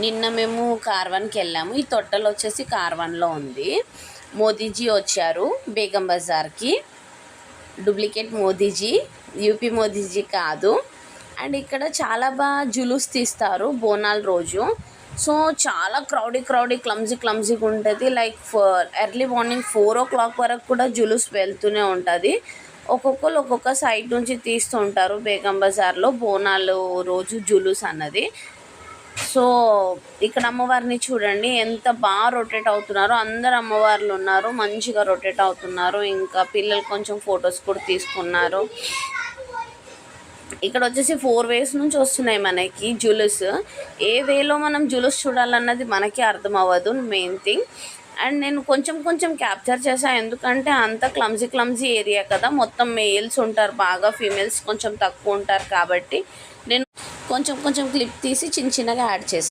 నిన్న మేము కార్వాన్కి వెళ్ళాము. ఈ తొట్టెలు వచ్చేసి కార్వాన్లో ఉంది. మోదీజీ వచ్చారు బేగం బజార్కి. డూప్లికేట్ మోదీజీ, యూపీ మోదీజీ కాదు. అండ్ ఇక్కడ చాలా బాగా జులూస్ తీస్తారు బోనాల రోజు. సో చాలా క్లమ్జీగా ఉంటుంది. లైక్ ఎర్లీ మార్నింగ్ 4 o'clock వరకు కూడా జులూస్ వెళ్తూనే ఉంటుంది. ఒక్కొక్కరు ఒక్కొక్క సైడ్ నుంచి తీస్తూ ఉంటారు బేగం బజార్లో బోనాలు రోజు జులూస్ అన్నది. సో ఇక్కడ అమ్మవారిని చూడండి ఎంత బాగా రొటేట్ అవుతున్నారో. అందరు అమ్మవార్లు ఉన్నారు, మంచిగా రొటేట్ అవుతున్నారు. ఇంకా పిల్లలు కొంచెం ఫొటోస్ కూడా తీసుకున్నారు. ఇక్కడ వచ్చేసి 4 ways నుంచి వస్తున్నాయి మనకి జులూస్. ఏ వేలో మనం జులూస్ చూడాలన్నది మనకి అర్థం అవ్వదు, మెయిన్ థింగ్. అండ్ నేను కొంచెం క్యాప్చర్ చేశాను, ఎందుకంటే అంత క్లమ్జీ ఏరియా కదా. మొత్తం మేల్స్ ఉంటారు బాగా, ఫీమేల్స్ కొంచెం తక్కువ ఉంటారు. కాబట్టి నేను కొంచెం క్లిప్ తీసి చిన్నగా యాడ్ చేశాను.